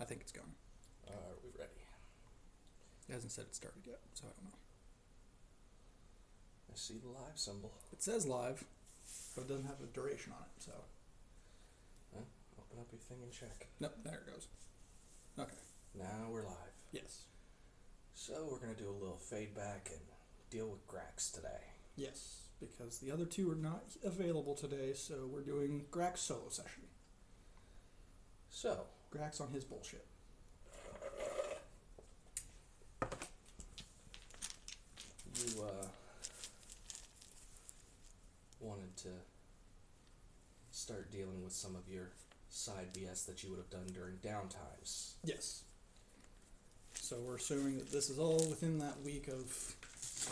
I think it's going. Are we ready? It hasn't said it started yet, so I don't know. I see the live symbol. It says live, but it doesn't have a duration on it, so. Open up your thing and check. Nope, there it goes. Okay. Now we're live. Yes. So we're going to do a little fade back and deal with Grax today. Yes, because the other two are not available today, so we're doing Grax solo session. So, Grax on his bullshit. you wanted to start dealing with some of your side BS that you would have done during downtimes. Yes. So we're assuming that this is all within that week of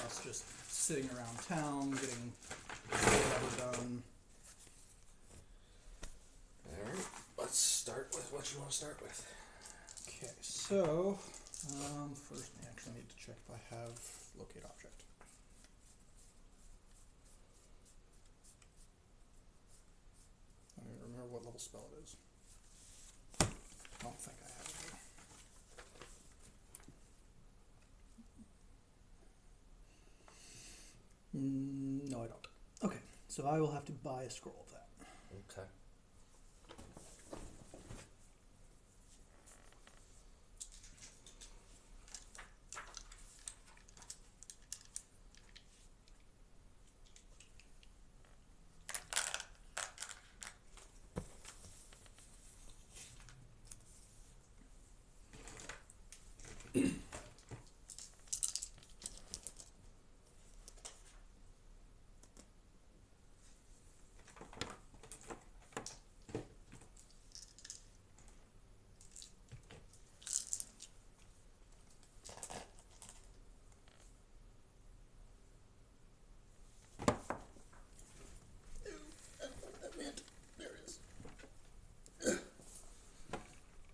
us just sitting around town, getting whatever done. Alright, let's start with what you want to start with. Okay, so first I actually need to check if I have locate object. I don't even remember what level spell it is. I don't think I have it here. No, I don't. Okay, so I will have to buy a scroll of that. Okay.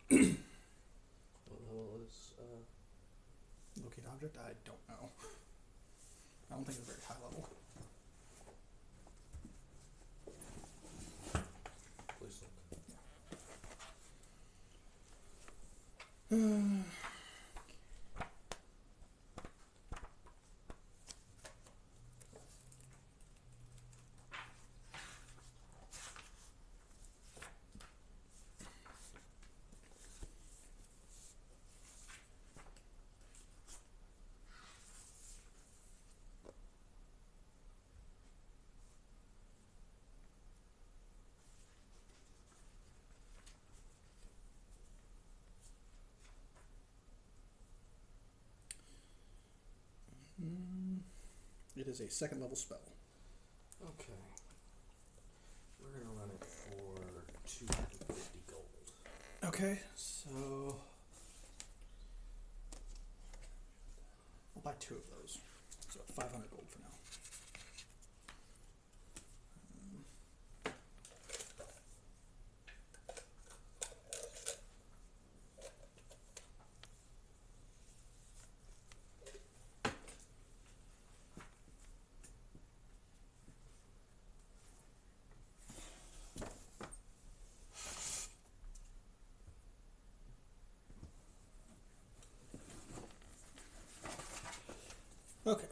What level is Locate object? I don't know. I don't think it's very high level. please look. It is a second level spell. Okay. We're going to run it for 250 gold. Okay, so I'll buy two of those. So 500 gold for now. Okay,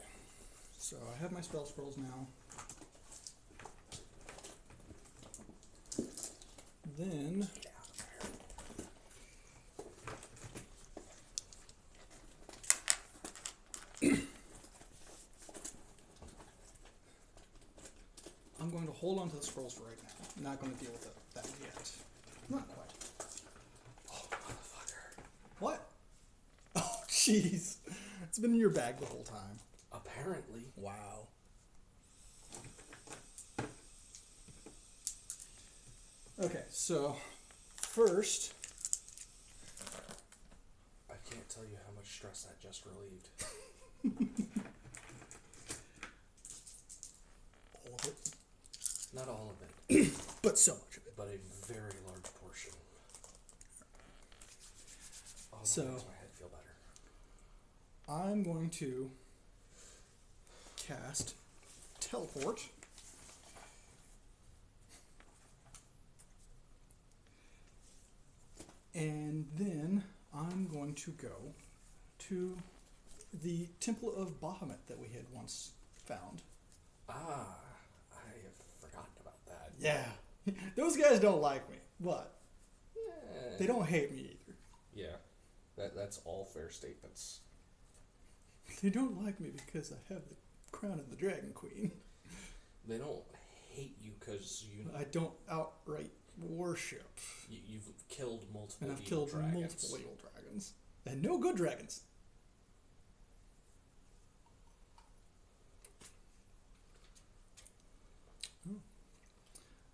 so I have my spell scrolls now. Then I'm going to hold on to the scrolls for right now. I'm not going to deal with that yet. Not quite. Oh, motherfucker. What? Oh, jeez. It's been in your bag the whole time. Apparently. Wow. Okay, so first, I can't tell you how much stress that just relieved. all of it, Not all of it, but so much of it. but a very large portion. Oh, that So- makes my head feel better. I'm going to cast Teleport. And then I'm going to go to the Temple of Bahamut that we had once found. Ah, I have forgotten about that. Yeah. Those guys don't like me, but Eh, they don't hate me either. Yeah, that's all fair statements. They don't like me because I have the crown of the Dragon Queen. They don't hate you because I don't outright worship. you've killed multiple And I've evil killed dragons. multiple evil dragons. And no good dragons.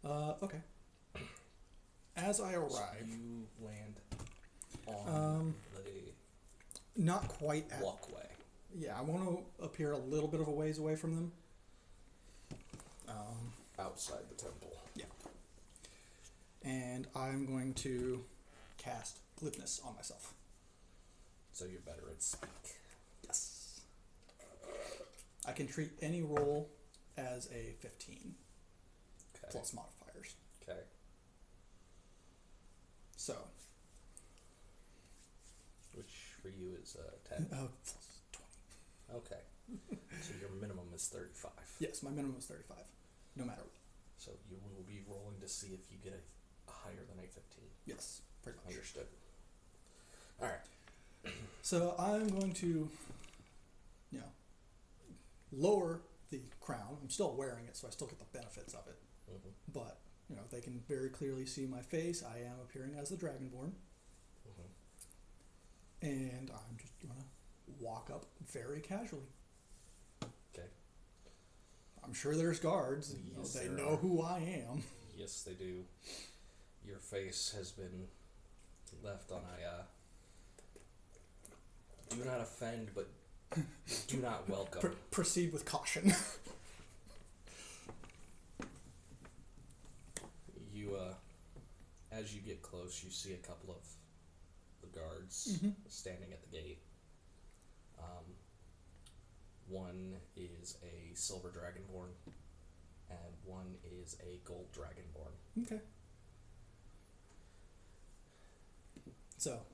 Okay. As I So arrive, you land on the not quite at... walkway. Yeah, I want to appear a little bit of a ways away from them. Outside the temple. Yeah. And I'm going to cast Glibness on myself. So you're better at speak. Yes. I can treat any roll as a 15 Okay. plus modifiers. Okay. So, Which for you is 10. plus 20. Okay. So your minimum is 35. Yes, my minimum is 35, no matter what. So you will be rolling to see if you get a higher than a 15. Yes, pretty much. Understood. All right. So I'm going to, lower the crown. I'm still wearing it, so I still get the benefits of it. Mm-hmm. But, they can very clearly see my face. I am appearing as the Dragonborn. Mm-hmm. And I'm just going to walk up very casually. Okay. I'm sure there's guards. Yes, They there know are. who I am. Yes, they do. Your face has been left on a do not offend, but do not welcome. Proceed with caution. You, as you get close, you see a couple of the guards Mhm. standing at the gate. One is a silver dragonborn, and one is a gold dragonborn. Okay. So,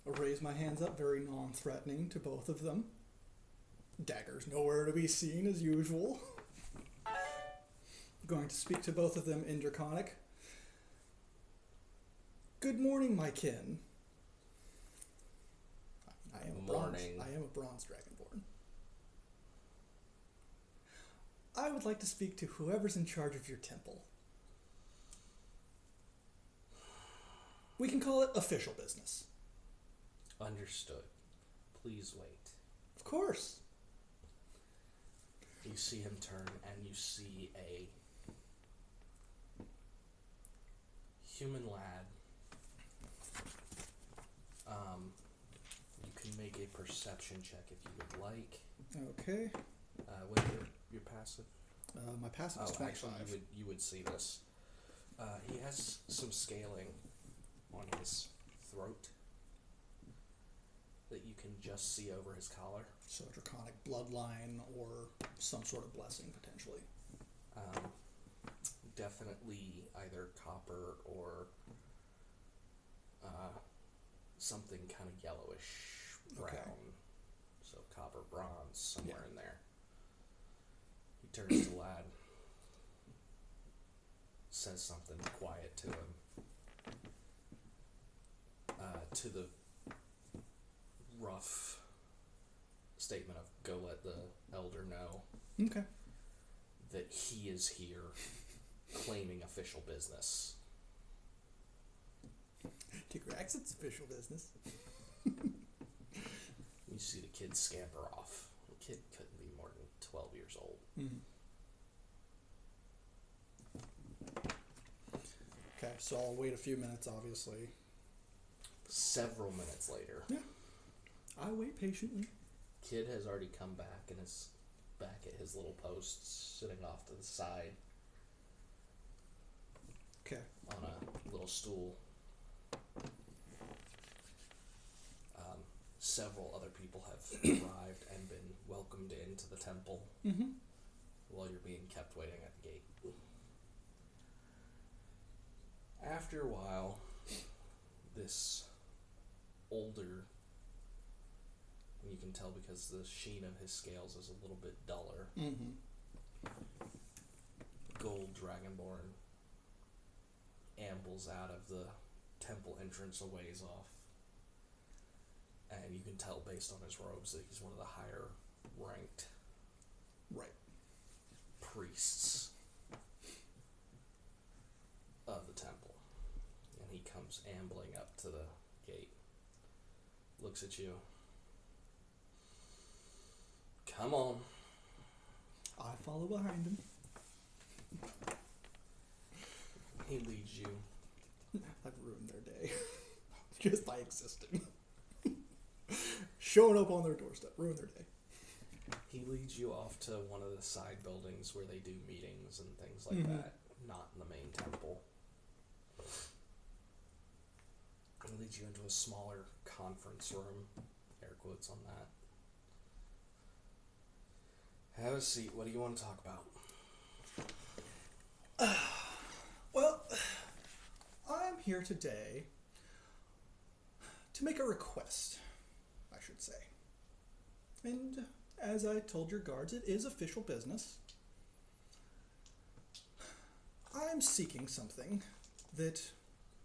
I raise my hands up, very non-threatening to both of them. Daggers nowhere to be seen as usual. Going to speak to both of them in Draconic. Good morning, my kin. I am a Morning. I am a bronze dragonborn. I would like to speak to whoever's in charge of your temple. We can call it official business. Understood. Please wait. Of course. You see him turn, and you see a human lad. You can make a perception check if you would like. Okay. What's your passive? My passive is 25. Actually, you would see this. He has some scaling on his throat that you can just see over his collar. So draconic bloodline or some sort of blessing, potentially. Definitely either copper or something kind of yellowish brown. Okay. So copper, bronze, somewhere Yeah. in there. He turns to the lad, says something quiet to him. To the rough statement of go let the elder know Okay. that he is here claiming official business. To Grax, it's official business. You see the kid scamper off. The kid couldn't be more than 12 years old. Mm-hmm. Okay, so I'll wait a few minutes, obviously. Several minutes later, I wait patiently. kid has already come back and is back at his little post, sitting off to the side Okay. on a little stool. Several other people have arrived and been welcomed into the temple Mm-hmm. while you're being kept waiting at the gate. After a while, this can tell because the sheen of his scales is a little bit duller. Mm-hmm. Gold Dragonborn ambles out of the temple entrance a ways off. And you can tell based on his robes that he's one of the higher ranked priests of the temple. And he comes ambling up to the gate. Looks at you. Come on. I follow behind him. He leads you. I've ruined their day. Just by existing. Showing up on their doorstep. Ruin their day. He leads you off to one of the side buildings where they do meetings and things like that. Not in the main temple. He leads you into a smaller conference room. Air quotes on that. Have a seat. What do you want to talk about? Well, I'm here today to make a request, I should say. And as I told your guards, it is official business. I'm seeking something that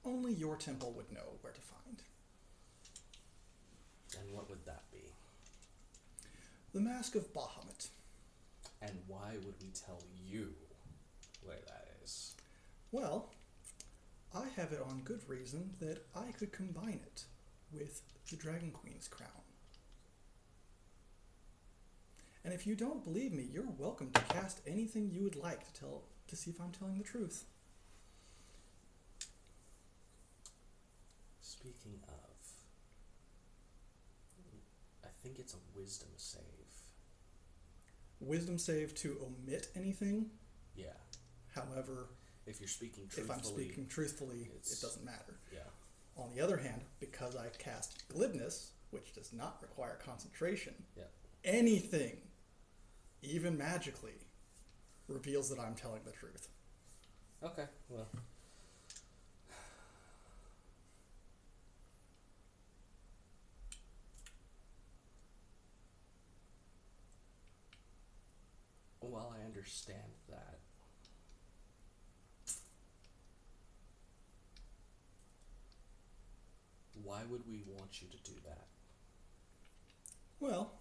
only your temple would know where to find. And what would that be? The Mask of Bahamut. And why would we tell you where that is? Well, I have it on good reason that I could combine it with the Dragon Queen's crown. And if you don't believe me, you're welcome to cast anything you would like to see if I'm telling the truth. Speaking of, I think it's a wisdom save. Wisdom save to omit anything. Yeah. However, if you're speaking truthfully, if I'm speaking truthfully, it doesn't matter. Yeah. On the other hand, because I cast glibness, which does not require concentration, anything, even magically, reveals that I'm telling the truth. Okay, well. While I understand that, why would we want you to do that? Well,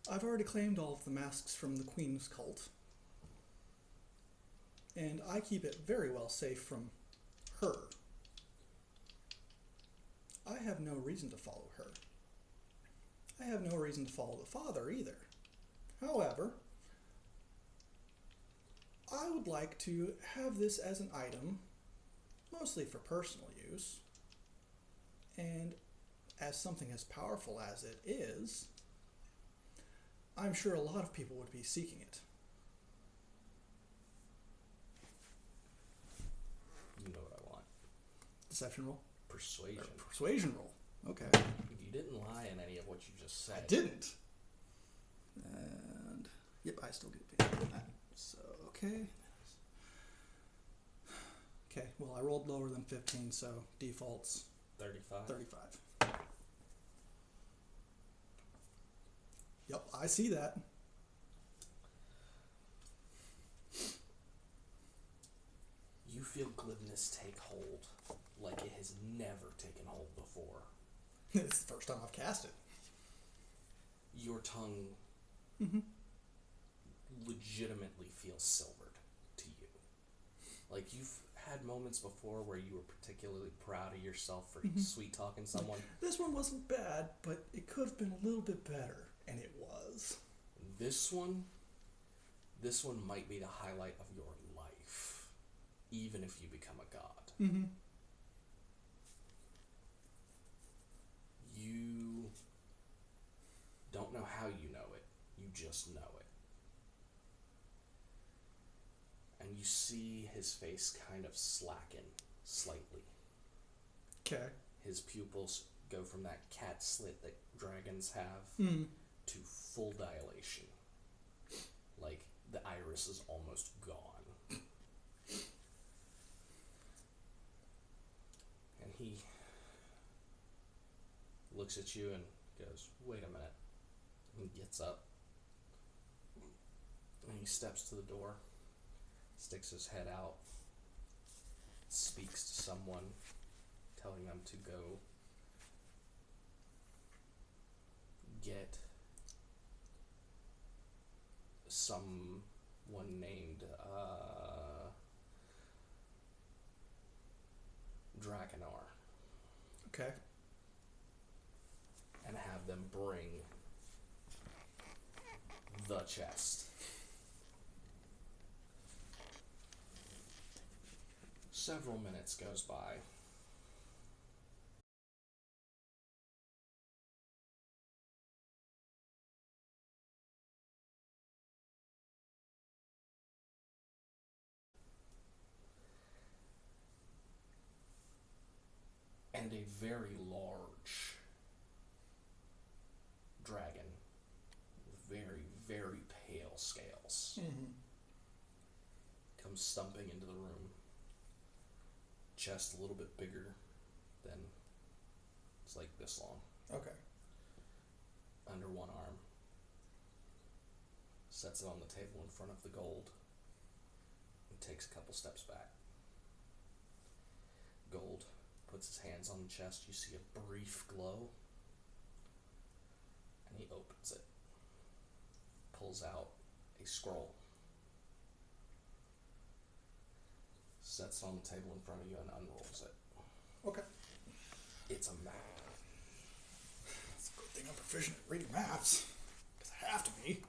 I've already claimed all of the masks from the Queen's cult. And I keep it very well safe from her. I have no reason to follow her. I have no reason to follow the Father either. However, I would like to have this as an item, mostly for personal use, and as something as powerful as it is, I'm sure a lot of people would be seeking it. You know what I want. Deception roll? Persuasion. Or persuasion roll. Okay. You didn't lie in any of what you just said. I didn't. And, yep, I still get paid for that. So, okay. Okay, well, I rolled lower than 15, so default's 35? 35. Yep, I see that. You feel glibness take hold like it has never taken hold before. It's the first time I've cast it. Your tongue legitimately feels silvered to you. Like you've had moments before where you were particularly proud of yourself for sweet talking someone. This one wasn't bad, but it could have been a little bit better, and it was. This one might be the highlight of your life, even if you become a god. Mm-hmm. You don't know how you know it. You just know it. And you see his face kind of slacken slightly. Okay. His pupils go from that cat slit that dragons have to full dilation. Like the iris is almost gone. And he looks at you and goes, wait a minute. He gets up. And he steps to the door. Sticks his head out. Speaks to someone. Telling them to go get someone named Dragonar Okay. and have them bring the chest. Several minutes goes by. And a very large dragon with very, very pale scales comes stumping into the room. Chest a little bit bigger than, it's like this long. Okay. Under one arm. Sets it on the table in front of the gold. And takes a couple steps back. Gold puts his hands on the chest. You see a brief glow. And he opens it. Pulls out a scroll. Sets it on the table in front of you and unrolls it. Okay. It's a map. It's a good thing I'm proficient at reading maps. Because I have to be.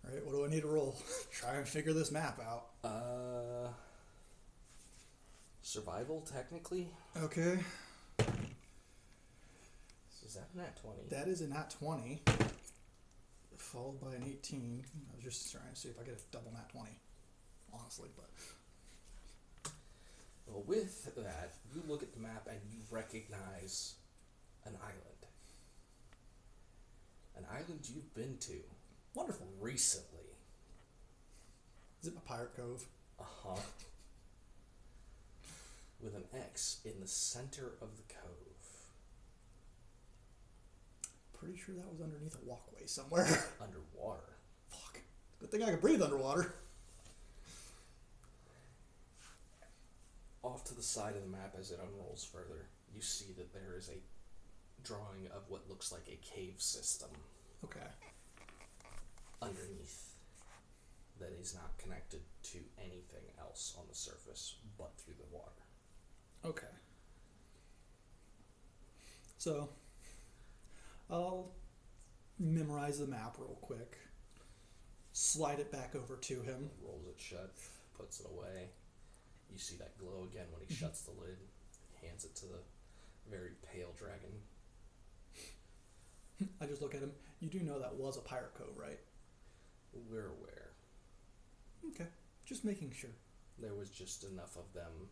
Alright, what do I need to roll? Try and figure this map out. Survival, technically. Okay. Is that nat 20? That is a nat 20. Followed by an 18. I was just trying to see if I get a double nat 20. Honestly, but... Well, with that, you look at the map and you recognize an island. An island you've been to. Wonderful. Recently. Is it my Pirate Cove? Uh-huh. With an X in the center of the cove. Pretty sure that was underneath a walkway somewhere. Underwater. Fuck. Good thing I can breathe underwater. Off to the side of the map as it unrolls further, you see that there is a drawing of what looks like a cave system. Okay. Underneath. That is not connected to anything else on the surface but through the water. Okay. So, I'll memorize the map real quick. Slide it back over to him. Rolls it shut, puts it away. You see that glow again when he shuts the lid. Hands it to the very pale dragon. I just look at him. You do know that was a Pirate Cove, right? We're aware. Okay. Just making sure. There was just enough of them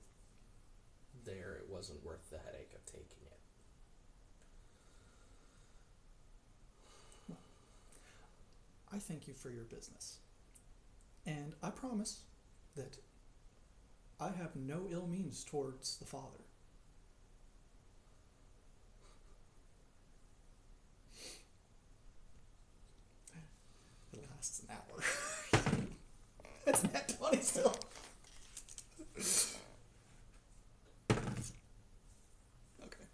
there, it wasn't worth the headache of taking it. Well, I thank you for your business. And I promise that I have no ill means towards the father. It lasts an hour. It's nat 20 still. Okay.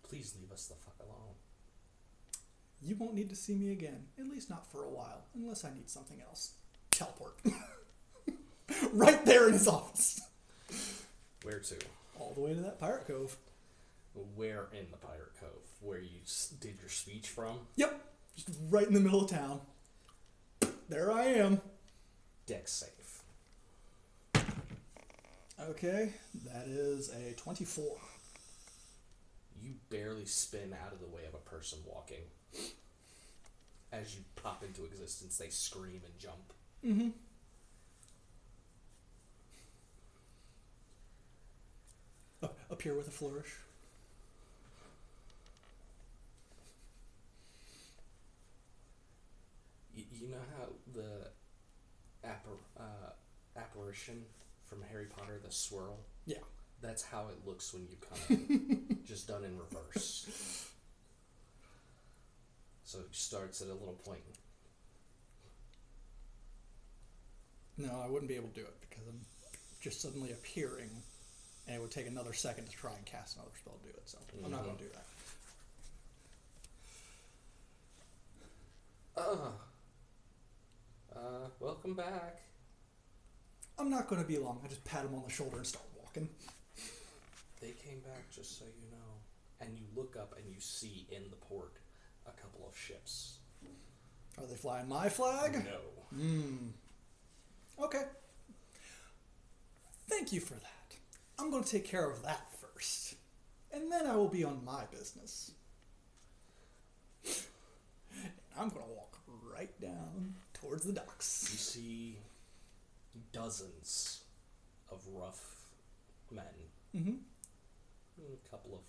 Please leave us the fuck alone. You won't need to see me again, at least not for a while, unless I need something else. Teleport. Right there in his office. Where to? All the way to that Pirate Cove. Where in the Pirate Cove? Where you did your speech from? Yep. Just right in the middle of town. There I am. Deck safe. Okay, that is a 24. You barely spin out of the way of a person walking. As you pop into existence, they scream and jump. Mm-hmm. Appear with a flourish. You know how the apparition from Harry Potter, the swirl. Yeah. That's how it looks when you come in, just done in reverse. So it starts at a little point. No, I wouldn't be able to do it because I'm just suddenly appearing, and it would take another second to try and cast another spell to do it, so I'm not going to do that. Welcome back. I'm not going to be long. I just pat him on the shoulder and start walking. They came back, just so you know. And you look up and you see in the port a couple of ships. Are they flying my flag? No. Okay. Thank you for that. I'm going to take care of that first. And then I will be on my business. I'm going to walk right down towards the docks. You see dozens of rough men. Mm-hmm. A couple of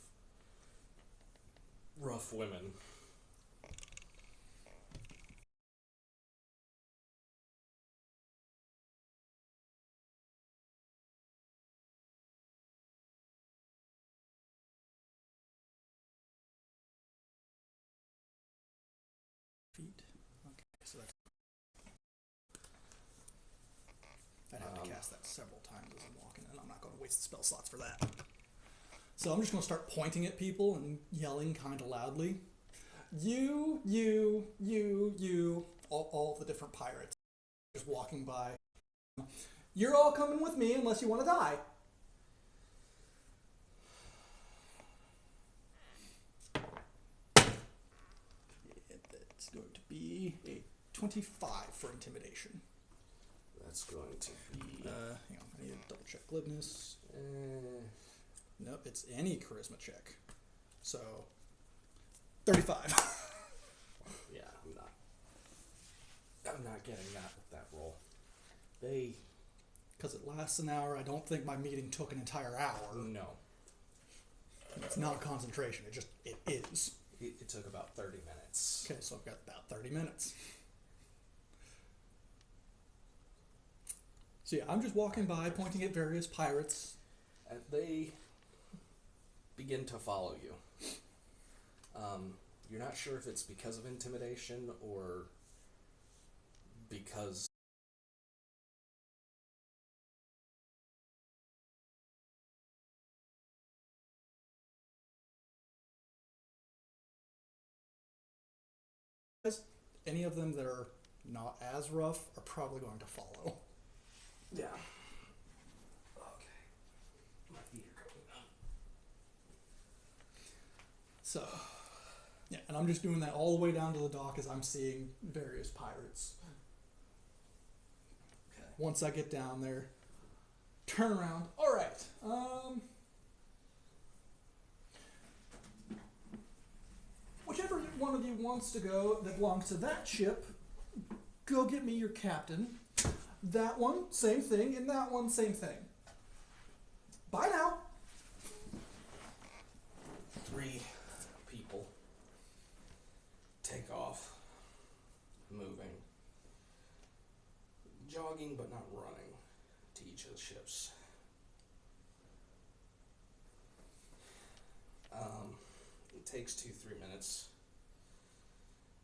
rough women. Feet. Okay, so that's... I'd have to cast that several times as I'm walking, and I'm not going to waste the spell slots for that. So I'm just going to start pointing at people and yelling kind of loudly. You, all the different pirates just walking by. You're all coming with me unless you want to die. It's going to be a 25 for intimidation. That's going to be... hang on, I need to double check glibness. Nope, it's any charisma check. So, 35. Yeah, I'm not getting that with that roll. Because it lasts an hour, I don't think my meeting took an entire hour. No. It's not concentration, it is. It took about 30 minutes. Okay, so I've got about 30 minutes. So yeah, I'm just walking by, pointing at various pirates. And they begin to follow you. You're not sure if it's because of intimidation or because any of them that are not as rough are probably going to follow. Yeah. Okay. My feet are going up. So, yeah, and I'm just doing that all the way down to the dock as I'm seeing various pirates. Okay. Once I get down there, turn around. All right. Whichever one of you wants to go that belongs to that ship, go get me your captain. That one, same thing, and that one, same thing. Bye now. 3 people take off, moving, jogging but not running to each of the ships. It takes 2-3 minutes,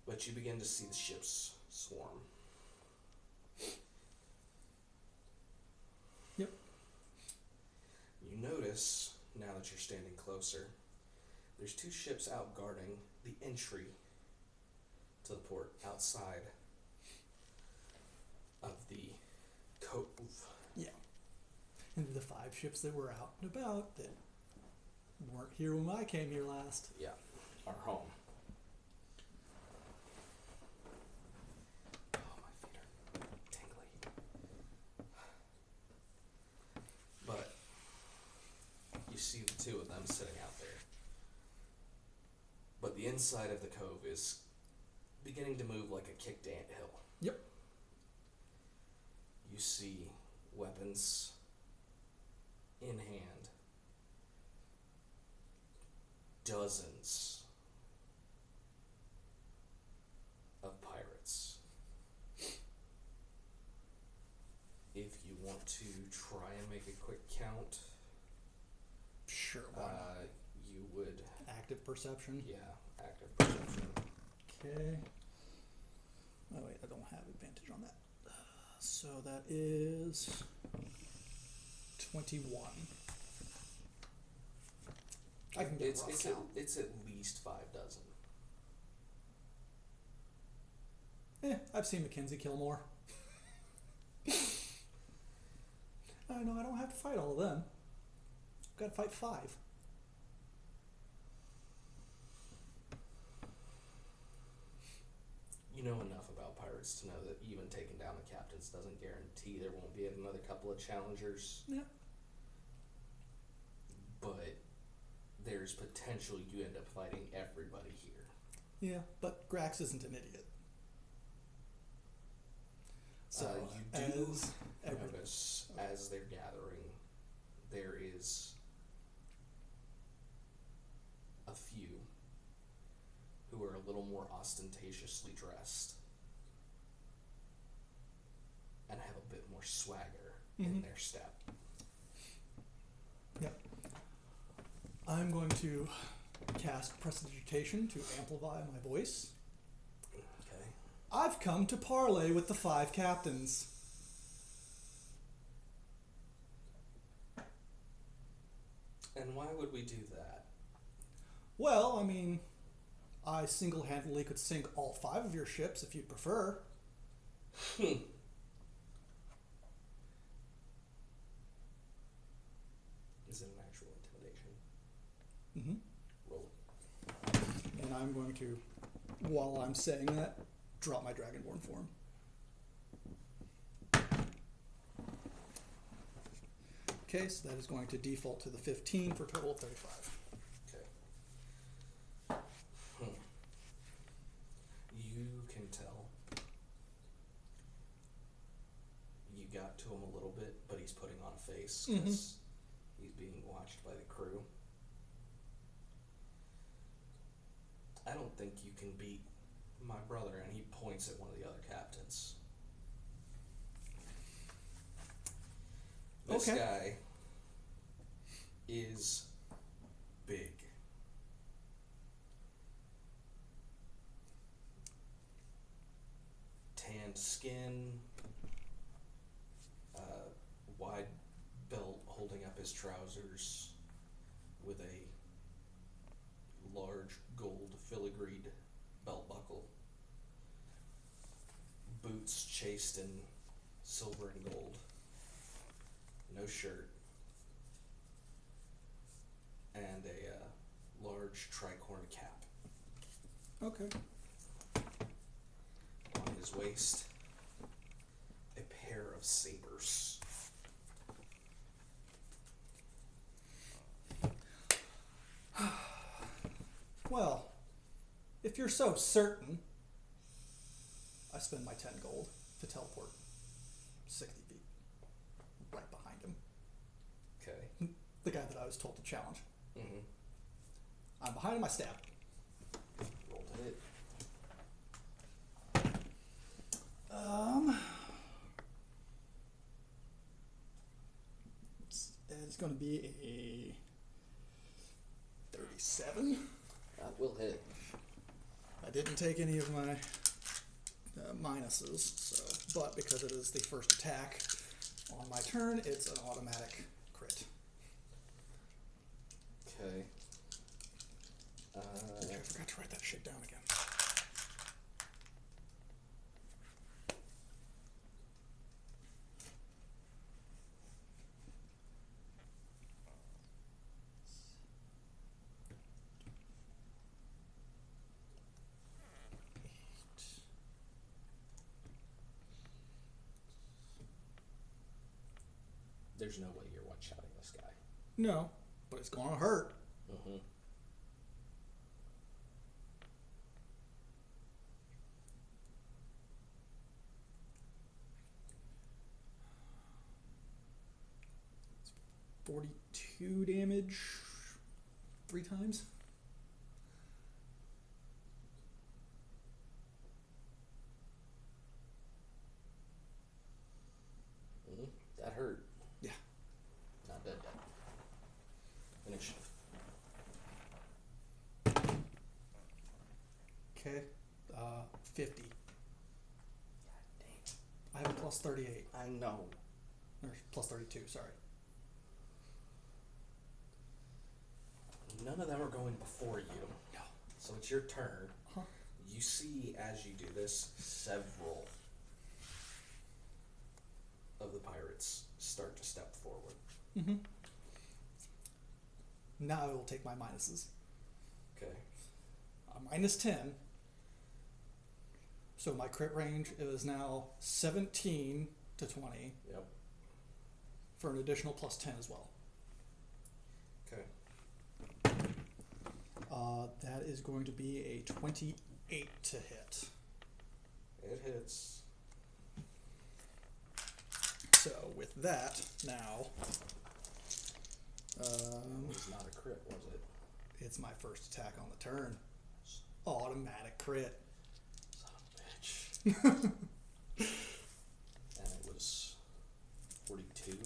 but you begin to see the ships swarm. Yep. You notice, now that you're standing closer, there's 2 ships out guarding the entry to the port outside of the cove. Yeah. And the 5 ships that were out and about that weren't here when I came here last. Yeah, our home. Oh, my feet are tingly. But you see the 2 of them sitting out there. But the inside of the cove is beginning to move like a kicked anthill. Yep. You see weapons in hand. Dozens of pirates. If you want to try and make a quick count, Sure, why not? you would... Active perception? Yeah, active perception. Okay. Oh wait, I don't have advantage on that. So that is 21. I can get a rough count. It's at least 5 dozen. I've seen Mackenzie kill more. I know I don't have to fight all of them. I've got to fight 5. You know enough about pirates to know that even taking down the captains doesn't guarantee there won't be another couple of challengers. Yeah. But there's potential you end up fighting everybody here. Yeah, but Grax isn't an idiot. So you do notice as they're gathering, there is a few who are a little more ostentatiously dressed and have a bit more swagger in their step. Yep. I'm going to cast Prestidigitation to amplify my voice. Okay. I've come to parley with the 5 captains. And why would we do that? Well, I mean, I single-handedly could sink all 5 of your ships if you'd prefer. Is it an actual intimidation? Mm-hmm. Roll it. And I'm going to, while I'm saying that, drop my Dragonborn form. Okay, so that is going to default to the 15 for a total of 35. Okay. You can tell. You got to him a little bit, but he's putting on a face because he's being watched by the crew. I don't think you can beat my brother, and he points at one of the other captains. This guy is big. Tanned skin, wide belt holding up his trousers with a large gold filigreed belt buckle. Boots chased in silver and gold. No shirt. And a large tricorn cap. Okay. On his waist, a pair of sabers. Well, if you're so certain, I spend my 10 gold to teleport 60 feet right behind him. Okay. The guy that I was told to challenge. Mm-hmm. I'm behind him, I stab. Roll to hit. It's going to be a 37. That will hit. I didn't take any of my minuses, so, but because it is the first attack on my turn, it's an automatic crit. Okay. I forgot to write that shit down again. There's no way you're one-shotting this guy. No, but it's going to hurt. Mm-hmm. It's 42 damage 3 times. That hurt. Okay. 50. God dang. I have a plus 38. I know. Or plus 32, sorry. None of them are going before you. No. So it's your turn. Huh. You see, as you do this, several of the pirates start to step forward. Mm-hmm. Now I will take my minuses. Okay. Minus 10. So my crit range is now 17 to 20 Yep. for an additional plus 10 as well. Okay. That is going to be a 28 to hit. It hits. So with that, now, It was not a crit, was it? it's my first attack on the turn. Automatic crit. Son of a bitch. And it was 42.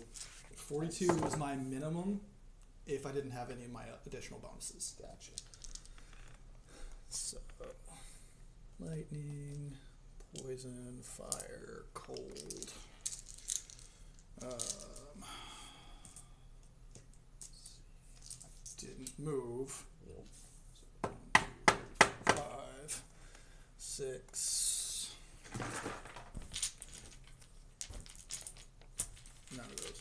42 was my minimum if I didn't have any of my additional bonuses. Gotcha. So, lightning, poison, fire, cold. Didn't move. Yep. 1, 2, 3, 4, 5, 6. None of those.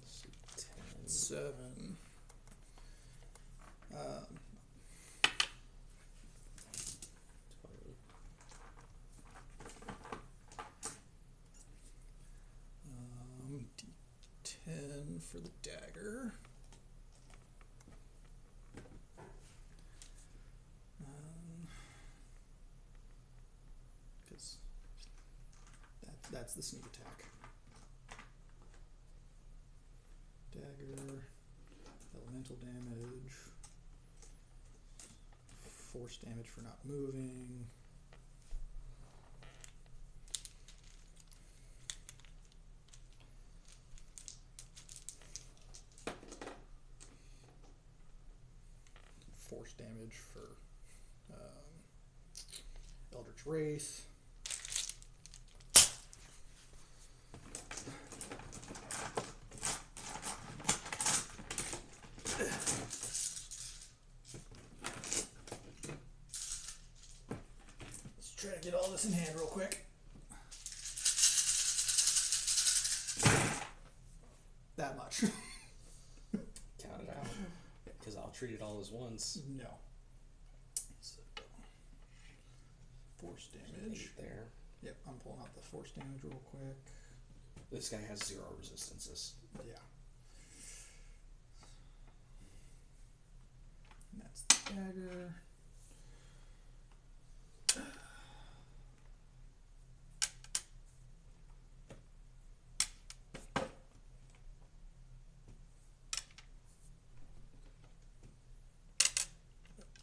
Let's see, 10. 7. D10 for the dagger. Because that's the sneak attack. Dagger, elemental damage, force damage for not moving. Force damage for Eldritch Wraith. Let's try to get all this in hand real quick. That much. Count it out. Because I'll treat it all as once. No. So, force damage. 8 there. Yep, I'm pulling out the force damage real quick. This guy has 0 resistances. Yeah. And that's the dagger.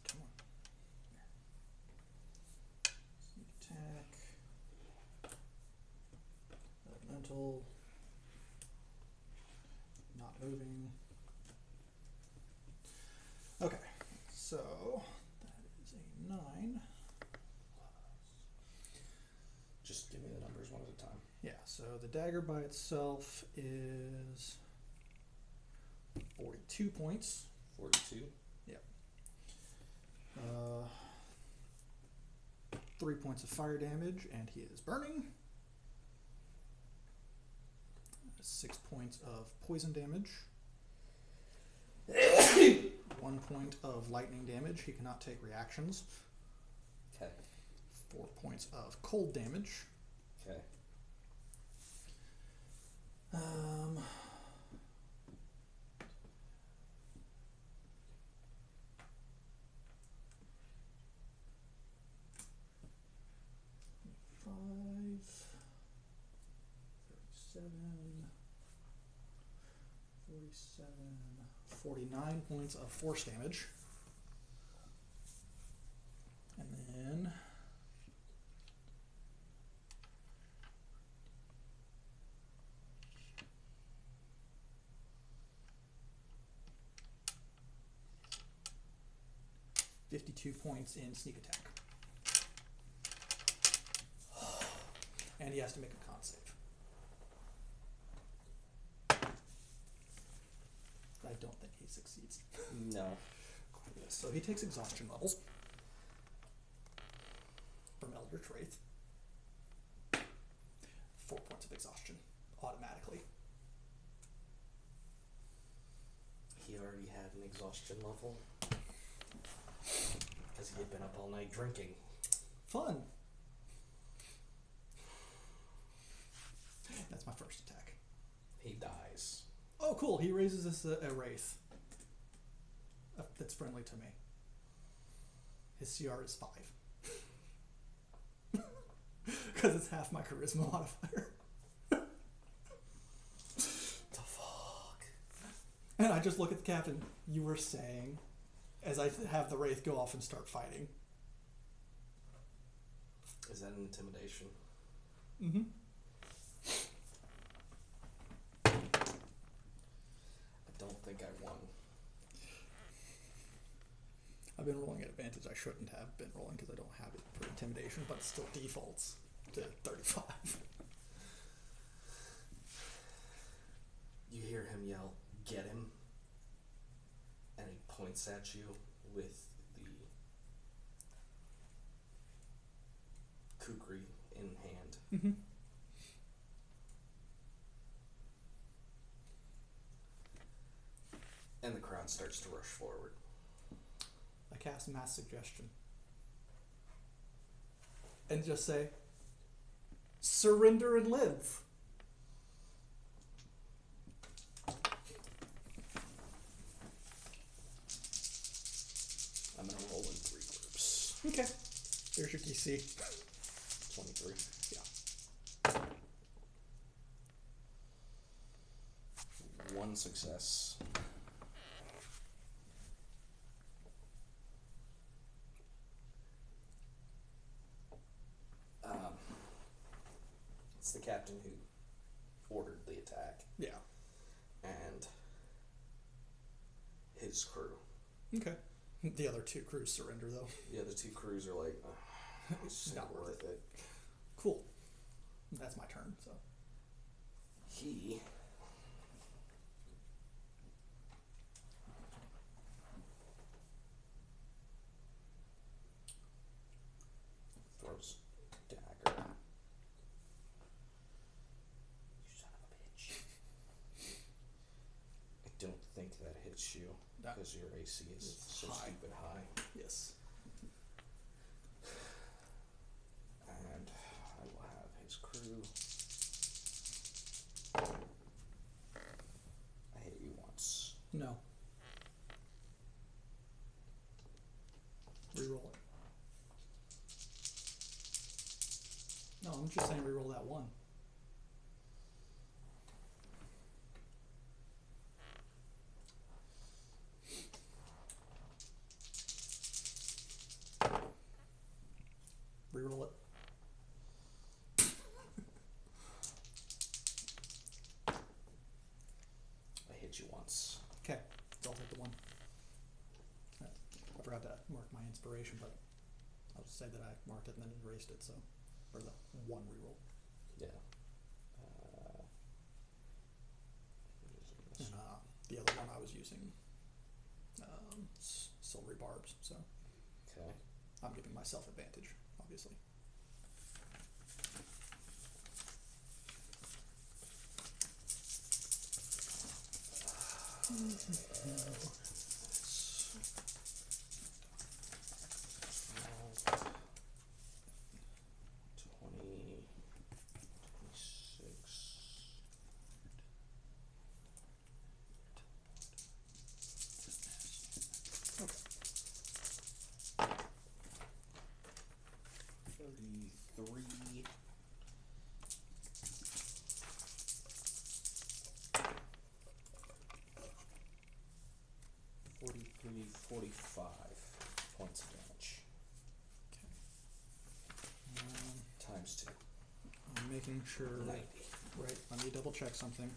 Come on. Sneak attack. Elemental. Not moving. Okay, so that is a 9. Just give me the numbers one at a time. Yeah, so the dagger by itself is 42 points. 42. 3 points of fire damage, and he is burning. 6 points of poison damage. 1 point of lightning damage. He cannot take reactions. Okay. 4 points of cold damage. Okay. 49 points of force damage. And then 52 points in sneak attack. And he has to make a con save. I don't think he succeeds. No. So he takes exhaustion levels from Eldritch Wraith. 4 points of exhaustion automatically. He already had an exhaustion level because he had been up all night drinking. Fun. That's my first attack. He dies. Oh, cool. He raises us a wraith that's friendly to me. His CR is 5. Because it's half my charisma modifier. The fuck? And I just look at the captain. You were saying, as I have the wraith go off and start fighting. Is that an intimidation? Mm-hmm. I don't think I won. I've been rolling at advantage. I shouldn't have been rolling because I don't have it for intimidation, but it still defaults to 35. You hear him yell, "Get him!" And he points at you with the kukri in hand. Mm-hmm. And the crowd starts to rush forward. I cast mass suggestion. And just say, surrender and live. I'm going to roll in 3 groups. Okay. There's your DC. 23. Yeah. 1 success. It's the captain who ordered the attack. Yeah. And his crew. Okay. The other 2 crews surrender, though. The other 2 crews are like, it's not worth it. Cool. That's my turn, so. He throws dagger. You son of a bitch. I don't think that hits you because your AC is so high. stupid high. Yes. And I will have his crew. I hit you once. No. Reroll it. No, I'm just saying reroll that 1. Reroll it. I hit you once. Okay, I'll take the 1. I forgot to mark my inspiration, but I'll just say that I marked it and then erased it, so. Or the 1 reroll. Yeah. And the other one I was using silvery barbs, so Okay. I'm giving myself advantage, obviously. Okay. 33. 43, 45 points of damage. Times 2. I'm making sure. 90. Right, let me double check something.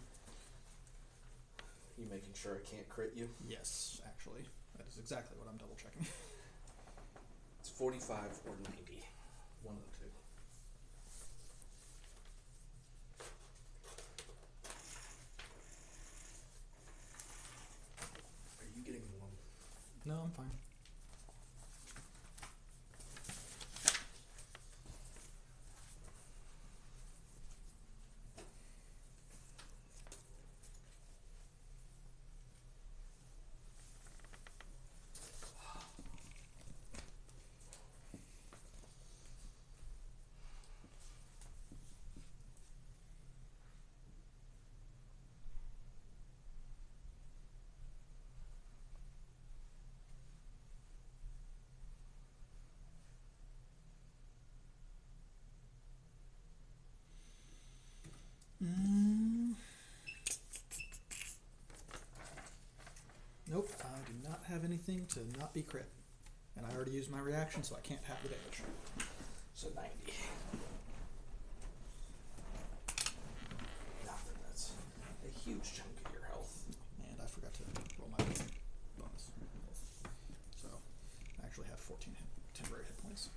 You making sure I can't crit you? Yes, actually. That is exactly what I'm double checking. 45 or 90. One of the two. Are you getting warm? No, I'm fine. Nope, I do not have anything to not be crit. And I already used my reaction, so I can't have the damage. So 90. Not that that's a huge chunk of your health. And I forgot to roll my bonus health. So I actually have 14 temporary hit points.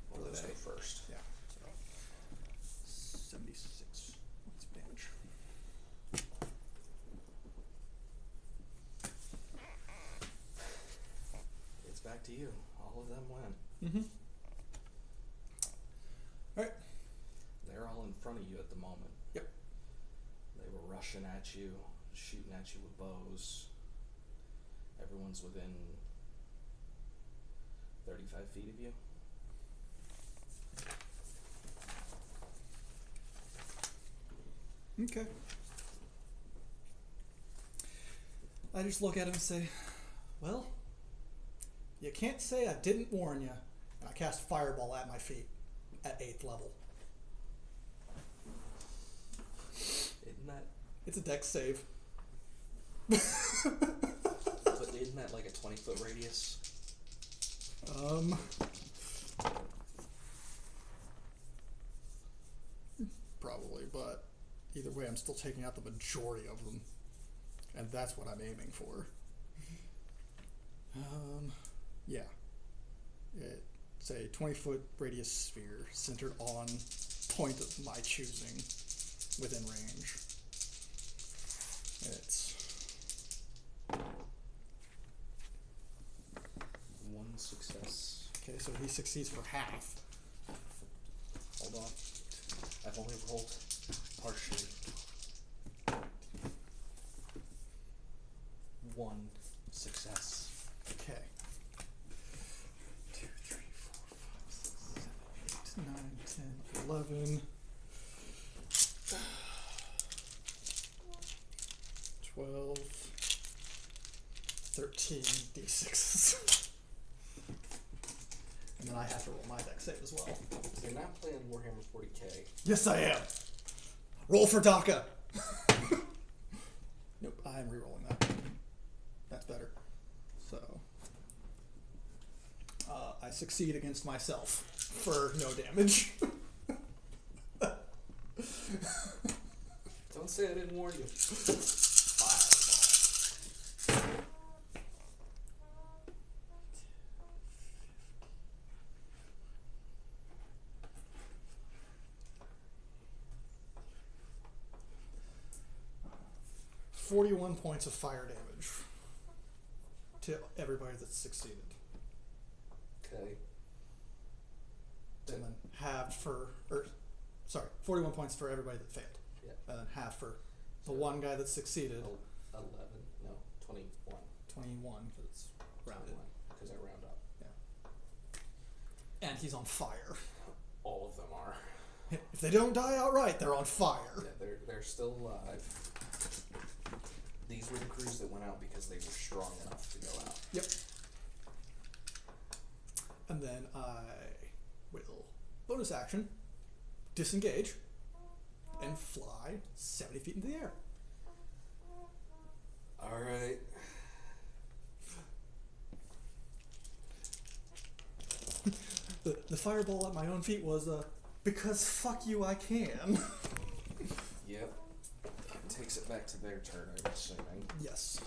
Well, let's go first. Yeah. So 76 points of damage. It's back to you. All of them went. Mm-hmm. Alright. They're all in front of you at the moment. Yep. They were rushing at you, shooting at you with bows. Everyone's within 35 feet of you. Okay. I just look at him and say, well, you can't say I didn't warn you. And I cast Fireball at my feet at 8th level. Isn't that? It's a dex save. But isn't that like a 20-foot radius? Probably, but either way, I'm still taking out the majority of them. And that's what I'm aiming for. Yeah. It's a 20-foot radius sphere centered on point of my choosing within range. It's one success. okay, so he succeeds for half. Hold on. I've only rolled partially. One success. Okay. 2, 3, 4, 5, 6, 7, 8, 9, 10, 11, 12, 13 d6s. And then I have to roll my dex save as well. So you're not playing Warhammer 40k. Yes, I am. Roll for DACA. Nope, I am re-rolling that. That's better. So, I succeed against myself for no damage. Don't say I didn't warn you. Fireball. 41 points of fire damage to everybody that's succeeded. Okay. And then halved for, 41 points for everybody that failed. Yeah. And then half for the one guy that succeeded. 11, no, 21. 21, because it's rounded. Because I round up. Yeah. And he's on fire. All of them are. If they don't die outright, they're on fire. Yeah, they're still alive. These were the crews that went out because they were strong enough to go out. Yep. And then I will bonus action, disengage, and fly 70 feet into the air. Alright. The fireball at my own feet was because fuck you, I can. Yep. Takes it back to their turn, I'm assuming. Yes.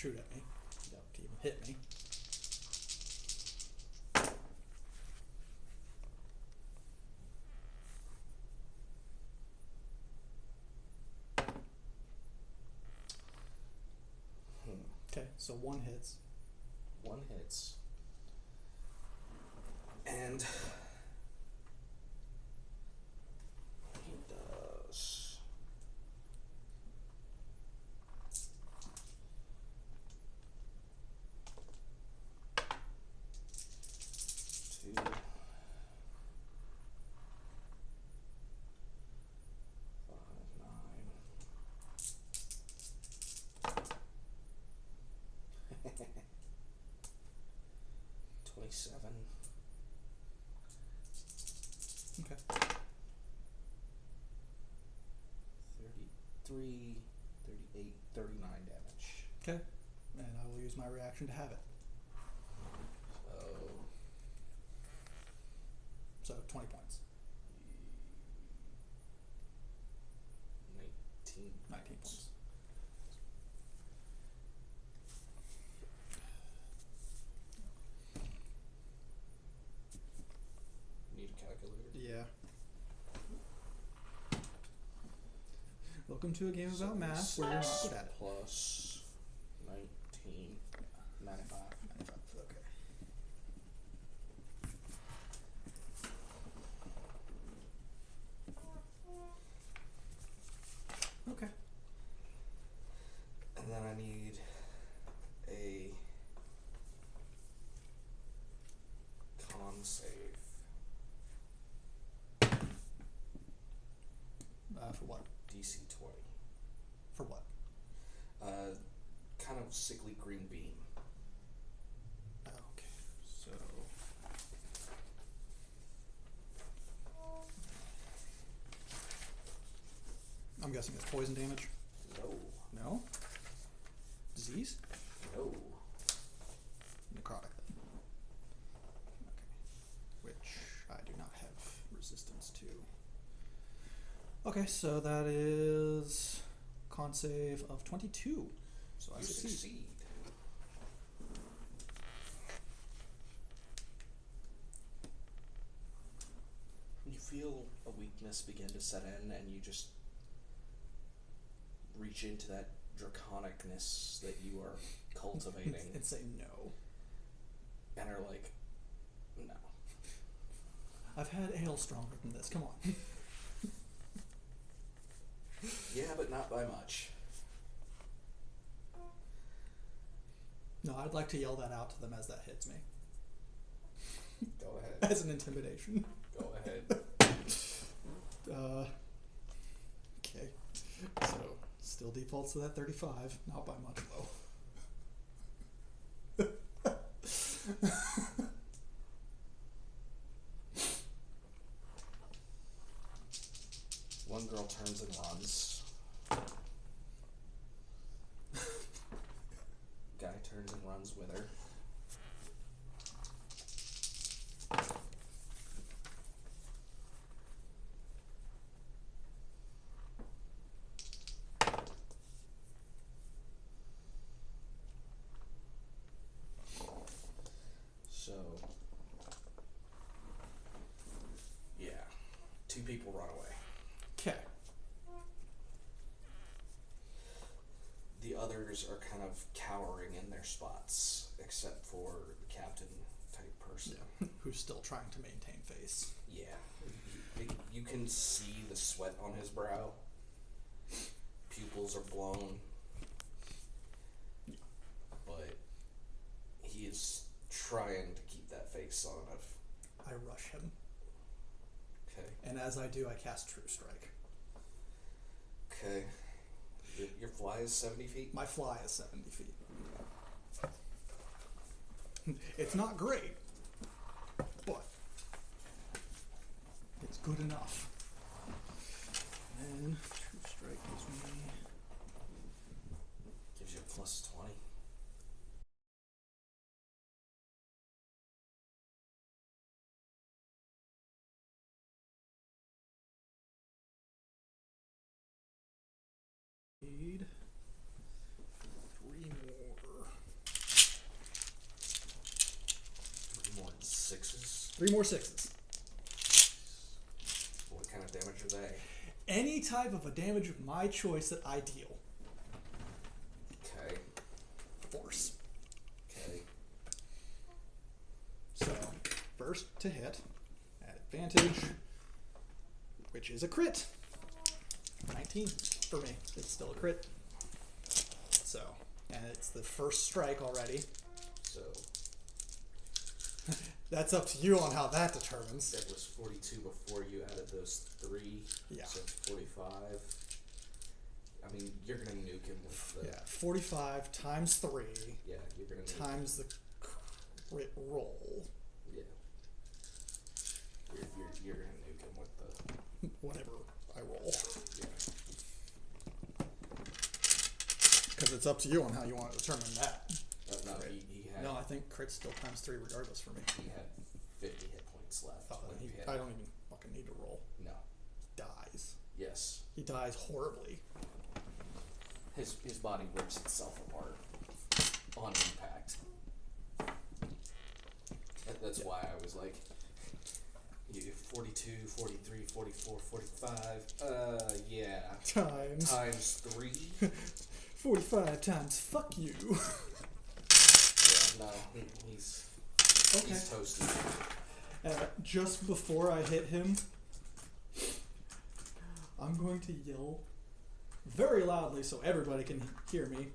shoot at me. Yep. To even hit me. Okay, so 1 hits. 1 hits. And he does 2, 5, 9, 27. Okay. 33, 38, 39 damage. Okay. And I will use my reaction to have it. So 20 points. 19 points. Need a calculator? Yeah. Welcome to a game about math where you're not good at it. Plus 19, 95. 95, okay. Okay. And then I need a con save. For what? DC 20. For what? Kind of sickly green beam. Okay, so... I'm guessing it's poison damage? No. No? Disease? No. Necrotic then. Okay. Which I do not have resistance to. Okay, so that is con save of 22. So I You succeed. You feel a weakness begin to set in, and you just reach into that draconicness that you are cultivating And say no. and are like, no. I've had ale stronger than this, come on. Yeah, but not by much. No, I'd like to yell that out to them as that hits me. Go ahead. As an intimidation. Go ahead. Okay. So, still defaults to that 35, not by much though. One girl turns and runs. Guy turns and runs with her. So, yeah, 2 people run away. Okay. The others are kind of cowering in their spots, except for the captain type person. Yeah. Who's still trying to maintain face. Yeah. You can see the sweat on his brow. Pupils are blown. But he is trying to keep that face on of. I rush him. Okay. And as I do, I cast True Strike. Okay. Your fly is 70 feet? My fly is 70 feet. It's not great, but it's good enough. And True Strike Gives you a plus 20. need 3 more. 3 more 6s. What kind of damage are they? Any type of a damage of my choice that I deal. Okay. Force. Okay. So, first to hit, at advantage, which is a crit. 19 for me. It's still a crit. So, and it's the first strike already. So. That's up to you on how that determines. That was 42 before you added those 3. Yeah. So 45. I mean, you're going to nuke him with the... Yeah, 45 times 3. Yeah, you're going to times the crit roll. Yeah. You're going to nuke him with the... Whatever I roll. Yeah. Because it's up to you on how you want to determine that. No, he had... No, I think crit's still times 3 regardless for me. He had 50 hit points left. Oh, when you hit I him. don't even fucking need to roll. No. Dies. Yes. He dies horribly. His body rips itself apart on impact. That's why I was like, 42, 43, 44, 45, yeah. Times 3. 45 times fuck you. Yeah, no, he's toasted. Just before I hit him, I'm going to yell very loudly so everybody can hear me.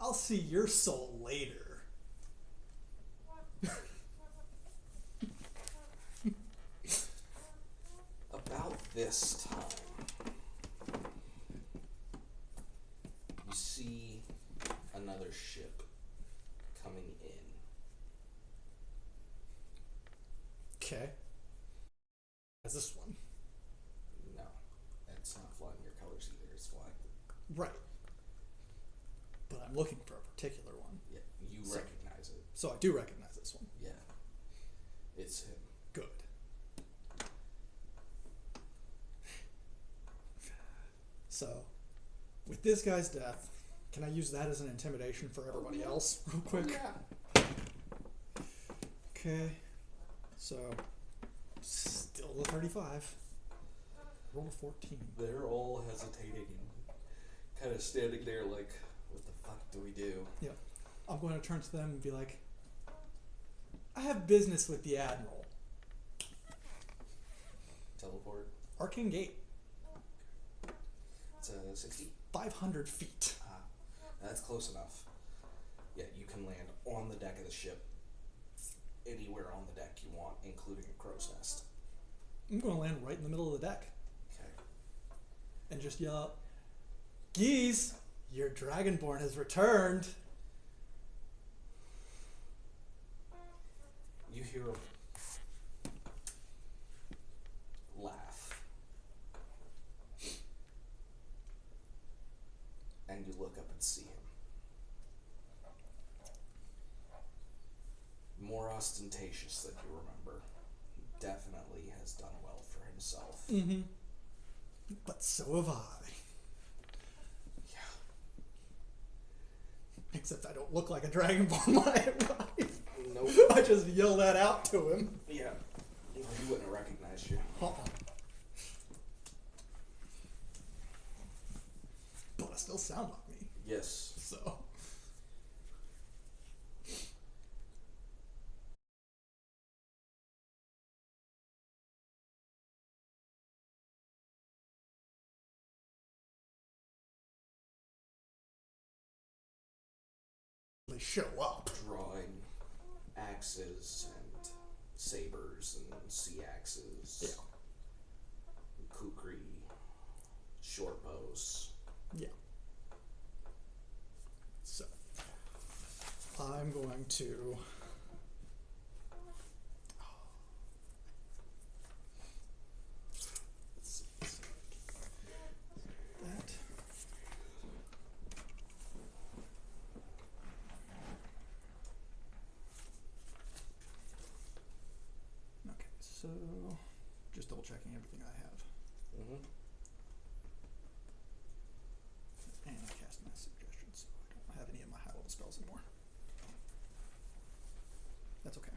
I'll see your soul later. About this time, you see another ship coming in. Okay. As this one. No, it's not flying your colors either. It's flying. Right. But I'm looking for a particular one. Yeah, you recognize it. So I do recognize this one. Yeah, it's him. Good. So, with this guy's death, can I use that as an intimidation for everybody else real quick? Yeah. Okay. So, still the 35. Roll a 14. They're all hesitating and kind of standing there like, what the fuck do we do? Yeah. I'm going to turn to them and be like, I have business with the Admiral. Teleport. Arcane Gate. It's 60? 500 feet. That's close enough. Yeah, you can land on the deck of the ship. Anywhere on the deck you want, including a crow's nest. I'm going to land right in the middle of the deck. Okay. And just yell out, Geese, your Dragonborn has returned. You hear a laugh. And you look up and see him. More ostentatious than you remember. He definitely has done well for himself. Mm-hmm. But so have I. Yeah. Except I don't look like a Dragonborn when I arrive. Nope. I just yell that out to him. Yeah. He wouldn't have recognized you. But I still sound like me. Yes. So. They show up. Drawing axes and sabers and sea axes. Yeah. Kukri. Short bows. Yeah. So, I'm going to... Let's see. That. Okay, so just double checking everything I have. Mm-hmm. And I cast Mass Suggestion, so I don't have any of my high level spells anymore. That's okay.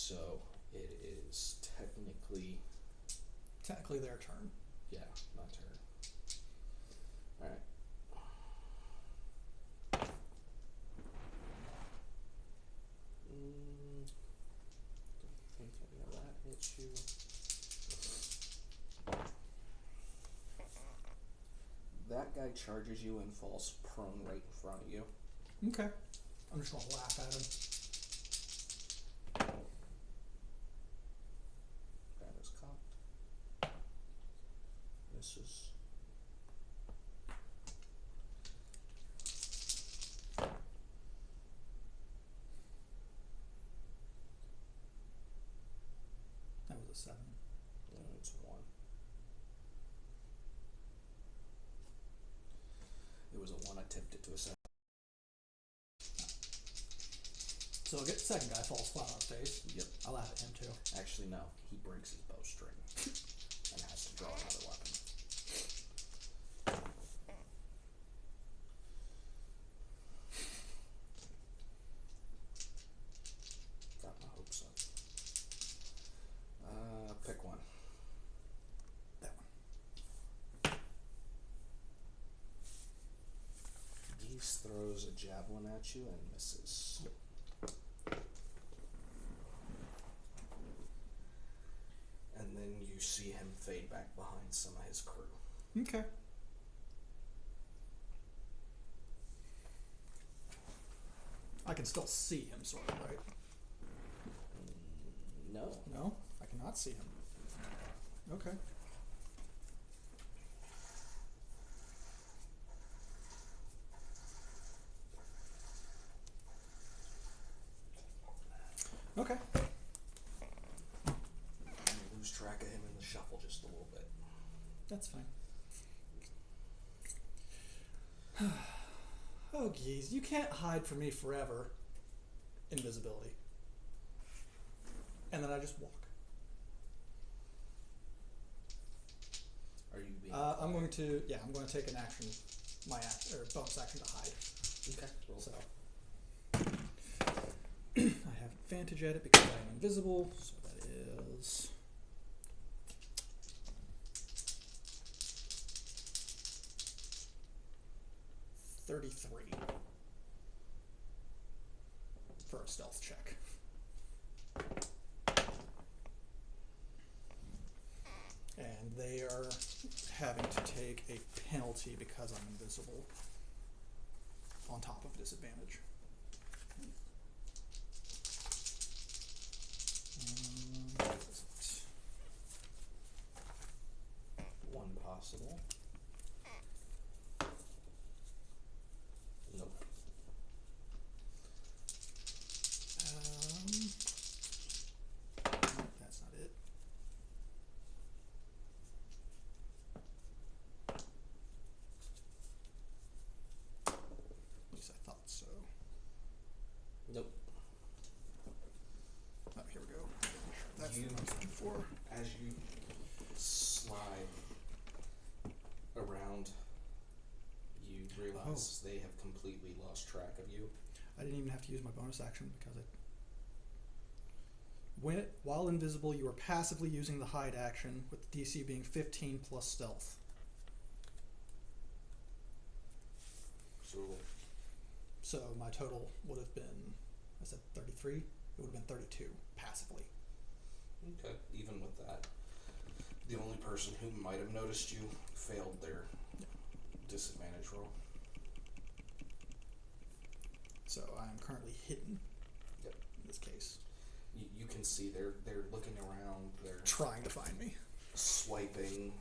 So it is technically their turn. Yeah, my turn. Alright. Don't think any of that hits you. That guy charges you and falls prone right in front of you. Okay. I'm just gonna laugh at him. That is cocked. Misses. That was a 7. It's 1. It was a 1. I tipped it to a 7. So the second guy falls flat on his face. Yep. I laugh at him too. Actually, no. He breaks his bowstring and has to draw another weapon. Got my hopes up. Pick one. That one. Geese throws a javelin at you and misses. Yep. And then you see him fade back behind some of his crew. Okay. I can still see him, sort of, right? No. No? I cannot see him. Okay. Okay. You lose track of him in the shuffle just a little bit. That's fine. Oh, geez. You can't hide from me forever. Invisibility. And then I just walk. Are you being I'm going to take an action, bonus action to hide. Okay. Roll. So I have advantage at it because I am invisible, so that is 33 for a stealth check. And they are having to take a penalty because I'm invisible on top of disadvantage. One possible. Nope. That's not it. At least I thought so. Nope. Oh, here we go. That's You- what I'm searching for. As you slide around, you realize they have completely lost track of you. I didn't even have to use my bonus action because while invisible, you are passively using the hide action with the DC being 15 plus stealth. So my total would have been, I said 33? It would have been 32 passively. Okay. Even with that, the only person who might have noticed you failed their disadvantage roll. So I am currently hidden. Yep. In this case. You can see they're looking around. They're Trying to find me. swiping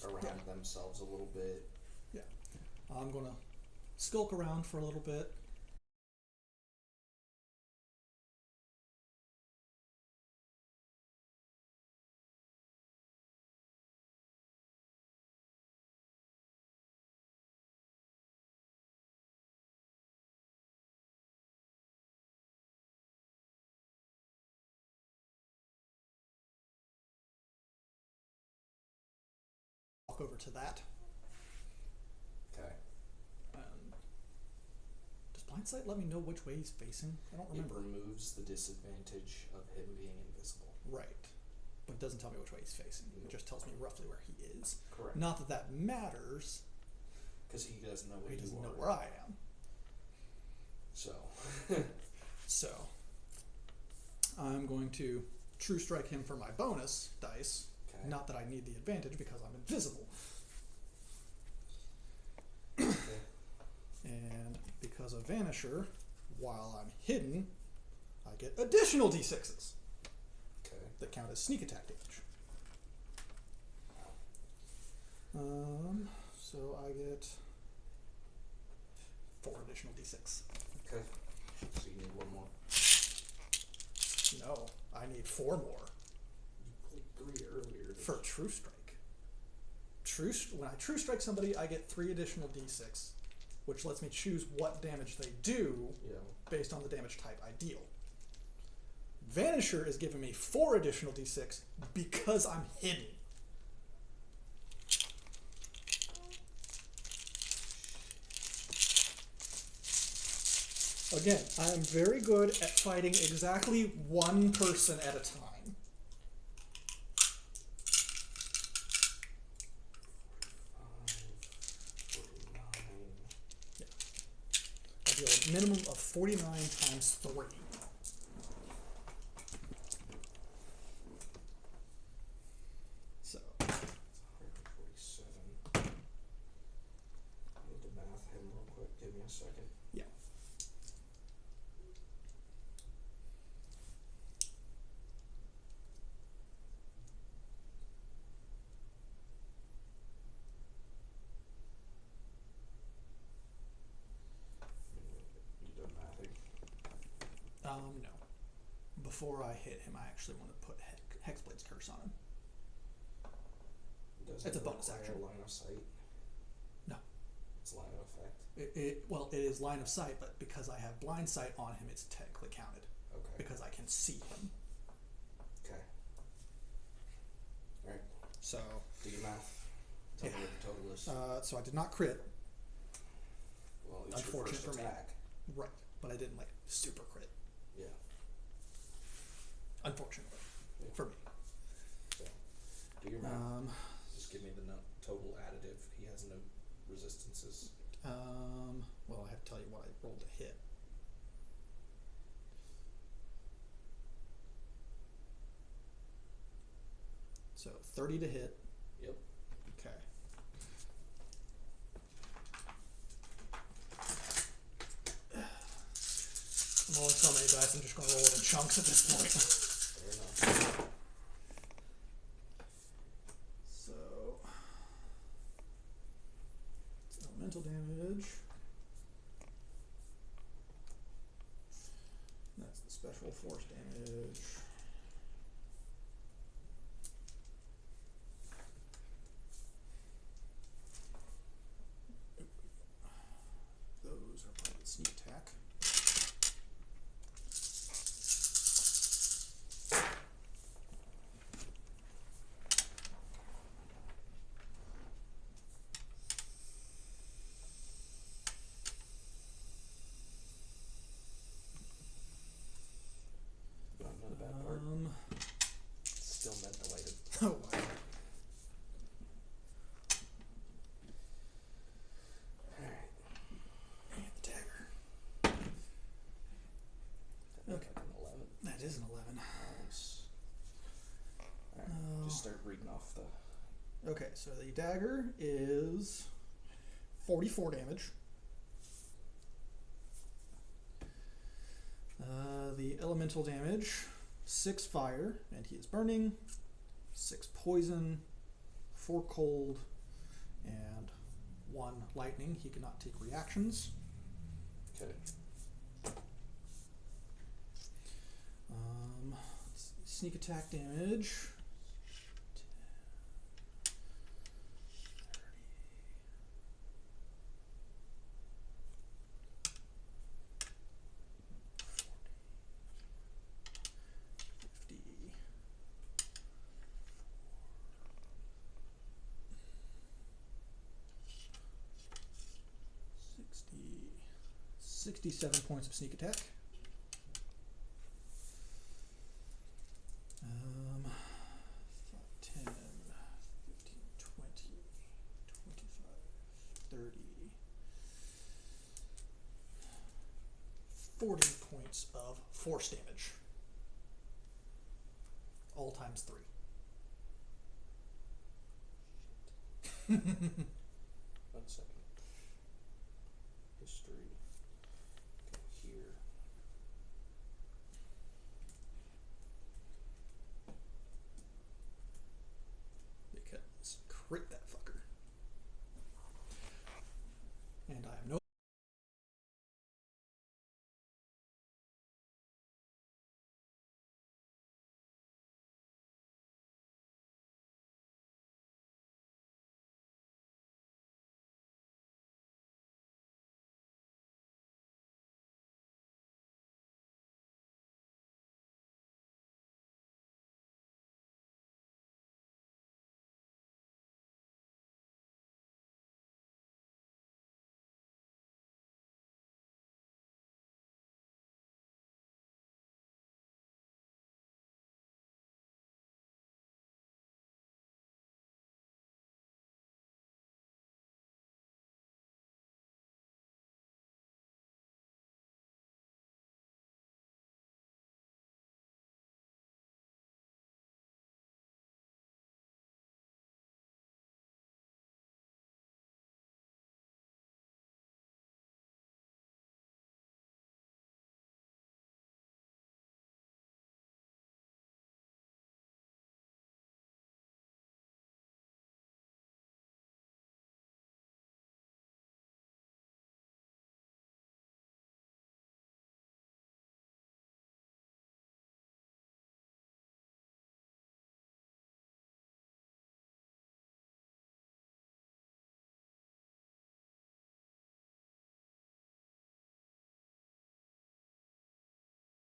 around themselves a little bit. Yeah. I'm going to skulk around for a little bit. Walk over to that. Okay. And just blind sight let me know which way he's facing? I don't remember. It removes the disadvantage of him being invisible. Right. But it doesn't tell me which way he's facing. It just tells me roughly where he is. Correct. Not that that matters. Because he doesn't know where He you doesn't are. know where I am. So. So, I'm going to true strike him for my bonus dice. Okay. Not that I need the advantage because I'm invisible. Okay. And because of Vanisher, while I'm hidden, I get additional d6s Okay. that count as sneak attack damage. So I get 4 additional d6. Okay. So you need one more. No, I need 4 more You played 3 earlier. for true strike. When I true strike somebody, I get 3 additional d6, which lets me choose what damage they do Yeah. based on the damage type I deal. Vanisher is giving me 4 additional d6 because I'm hidden. Again, I am very good at fighting exactly one person at a time. 45, 49. I deal a minimum of 49 times 3. So, 147. I need to math him real quick. Give me a second. yeah. You done mathing? No. Before I hit him, I actually want to put Hexblade's Curse on him. Does It's it a bonus require action. line of sight? No. It's line of effect. Well, it is line of sight, but because I have blind sight on him, it's technically counted. Okay. Because I can see him. Okay. Alright. So, Do your math. Tell me Yeah. what the total is. so I did not crit. Well, it's your unfortunate first for me. attack. Right. But I didn't, super crit. Yeah. Unfortunately. Yeah. For me. So, do your math. Just give me the total additive. He has no resistances. Well, I have to tell you what I rolled to hit. So 30 to hit. Yep. Okay. I'm rolling so many dice, I'm just going to roll it in chunks at this point. Fair enough. So, it's elemental damage. That's the special force damage. Those are part of the sneak attack. You want to know the bad part? Still meant the way to. Oh, wow. Alright. And the dagger. Okay. An 11. That is an 11. Nice. Alright. Oh. Just start reading off the. Okay, so the dagger is 44 damage. The elemental damage, 6 fire, and he is burning, 6 poison, 4 cold, and 1 lightning. He cannot take reactions. Okay. Let's see, sneak attack damage. 60, 67 points of sneak attack. 10, 15, 20, 25, 30, 40 points of force damage. All times 3. 1 second. History.